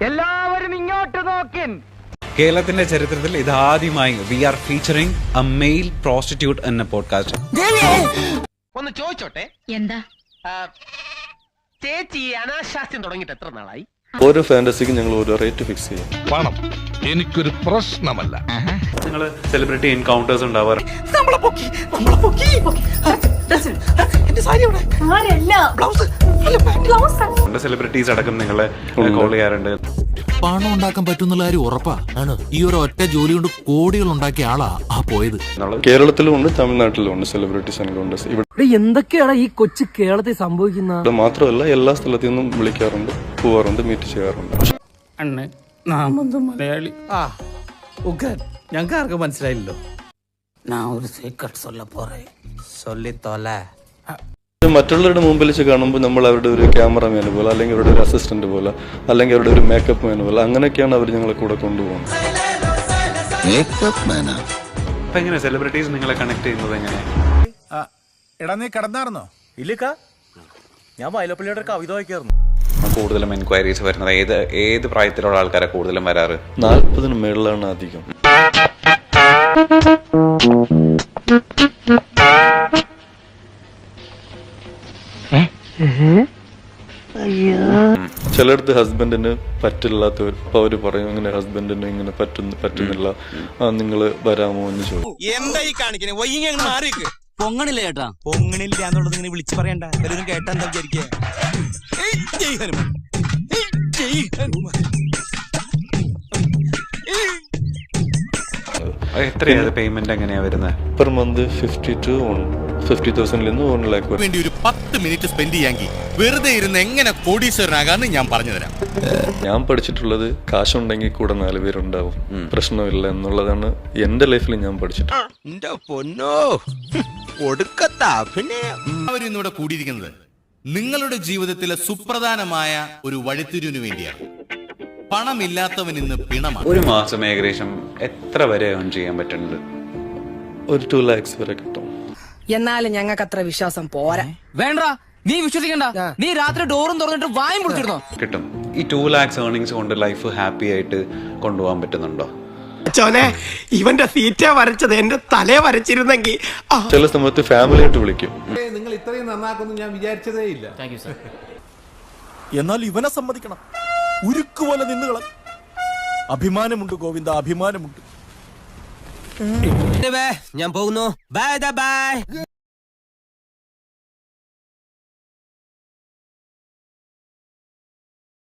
എല്ലാവരും ഇങ്ങോട്ട് നോക്കിൻ. കേരളത്തിന്റെ ചരിത്രത്തിൽ ഇതാദ്യമായി we are featuring a male prostitute എന്ന പോഡ്കാസ്റ്റ്. ഒന്ന് ചോദിച്ചോട്ടെ, എന്താ ചേച്ചി അനാശാസ്യം തുടങ്ങിയിട്ട് എത്ര നാളായി? ഓരോ ഫാന്റസിക്കും ഞങ്ങൾ ഓരോ റേറ്റ് ഫിക്സ് ചെയ്യും. പണം എനിക്കൊരു പ്രശ്നമല്ല. നിങ്ങൾ സെലിബ്രിറ്റി എൻകൗണ്ടേഴ്സ് ഉണ്ടാവാറ്? സെലിബ്രിറ്റീസ് അടക്കം നിങ്ങളെ കോൾ ചെയ്യാറുണ്ട്. പണം ഉണ്ടാക്കാൻ പറ്റുന്നുള്ള കാര്യം ഉറപ്പാ. ഈ ഒരു ഒറ്റ ജോലി കൊണ്ട് കോടികൾ ഉണ്ടാക്കിയ ആളാ ആ പോയത്. കേരളത്തിലും ഉണ്ട്, തമിഴ്നാട്ടിലും ഉണ്ട് സെലിബ്രിറ്റീസ് എൻകൗണ്ടേഴ്സ്. ഇവിടെ എന്തൊക്കെയാണ് ഈ കൊച്ചു കേരളത്തിൽ സംഭവിക്കുന്നത്? മാത്രമല്ല എല്ലാ സ്ഥലത്തു നിന്നും വിളിക്കാറുണ്ട്, പോവാറുണ്ട്, മീറ്റ് ചെയ്യാറുണ്ട്. മലയാളി ഞങ്ങൾക്ക് ആർക്കും മനസ്സിലായില്ലോ. മറ്റുള്ളവരുടെ മുമ്പിൽ വെച്ച് കാണുമ്പോൾ നമ്മൾ അവരുടെ ഒരു ക്യാമറമാൻ പോലെ, അല്ലെങ്കിൽ അവരുടെ ഒരു അസിസ്റ്റന്റ് പോലെ, അല്ലെങ്കിൽ അവരുടെ ഒരു മേക്കപ്പ് മാൻ പോലെ, അങ്ങനെയൊക്കെയാണ് അവർ ഞങ്ങളെ കൂടെ കൊണ്ടുപോകുന്നത്. അപ്പൊ എങ്ങനെ സെലിബ്രിറ്റീസ് നിങ്ങളെ കണക്ട് ചെയ്യുന്നത് എങ്ങനെ? എടാ നീ കിടന്നാർന്നോ? ഇല്ലക്കാ, ഞാൻ വയലപ്പള്ളിയുടെ കവിത വായിക്കായിരുന്നു. കൂടുതലും എൻക്വയറീസ് വരുന്നത് ഏത് പ്രായത്തിലുള്ള ആൾക്കാരെ കൂടുതലും വരാറ്? 40 മേളിലാണ് അധികം. ചിലടത്ത് ഹസ്ബൻഡിന് പറ്റില്ലാത്തവർ, അപ്പൊ അവര് പറയും ഇങ്ങനെ ഹസ്ബൻഡിന് ഇങ്ങനെ പറ്റുന്നില്ല, നിങ്ങള് വരാമോ എന്ന് ചോദിക്കും. എന്താ ഈ കാണിക്കണേ? പൊങ്ങണില്ല ചേട്ടാ. പൊങ്ങണില്ല എന്നുള്ളത് ഇങ്ങനെ വിളിച്ചു പറയണ്ട. എല്ലാവരും കേട്ടാ എന്താ വിചാരിക്കുക? എത്രയാണ് പേയ്മെന്റ് എങ്ങനെയാ വരുന്നത്? പെർ മന്ത് 50,000 നിന്ന് 1 lakh വരെ. വേണ്ടി ഒരു 10 മിനിറ്റ് സ്പെൻഡ് ചെയ്യാമെങ്കിൽ വെറുതെ ഇരുന്ന് എങ്ങനെ കോടീശ്വരനാകാന്ന് ഞാൻ പറഞ്ഞുതരാം. ഞാൻ പഠിച്ചിട്ടുള്ളത് കാശുണ്ടെങ്കിൽ കൂടെ 4 പേരുണ്ടാവും, പ്രശ്നമില്ല എന്നുള്ളതാണ് എന്റെ ലൈഫിൽ ഞാൻ പഠിച്ചിട്ടുള്ളത്. എല്ലാവരും ഇന്നിവിടെ കൂടിയിരിക്കുന്നത് നിങ്ങളുടെ ജീവിതത്തിലെ സുപ്രധാനമായ ഒരു വഴിത്തിരിവിന് വേണ്ടിയാണ്. പണമില്ലാത്തവൻ ഇന്ന് പിണമാണ്. ഒരു മാസം ഏകദേശം എത്ര വരെ ഏൺ ചെയ്യാൻ പറ്റുന്നുണ്ട്? ഒരു 2 lakhs വരെ കിട്ടും. എന്നാലും ഞങ്ങൾക്ക് അത്ര വിശ്വാസം പോരാ. വേണ്ട, നീ വിശ്വസിക്കണ്ട. നീ രാത്രി ഡോറും തുറന്നിട്ട് വായും പിടിച്ചിരുന്നോ? കിട്ടും. ഈ 2 lakhs ഏർണിങ്സ് കൊണ്ട് ലൈഫ് ഹാപ്പി ആയിട്ട് കൊണ്ടുപോകാൻ പറ്റുന്നുണ്ടോ? ഇവന്റെ സീറ്റാ വരച്ചത്, എന്റെ തലയെ വരച്ചിരുന്നെങ്കിൽ. ചില സമയത്ത് ഫാമിലി ആയിട്ട് വിളിക്കും. നിങ്ങൾ ഇത്രയും നന്നാക്കുന്നു ഞാൻ വിചാരിച്ചതേ ഇല്ല. എന്നാൽ ഇവനെ സമ്മതിക്കണം, ഉരുക്കുപോലെ നിന്നുകള. അഭിമാനമുണ്ട് ഗോവിന്ദ, അഭിമാനമുണ്ട്. ഞാൻ പോകുന്നു. Bye bye.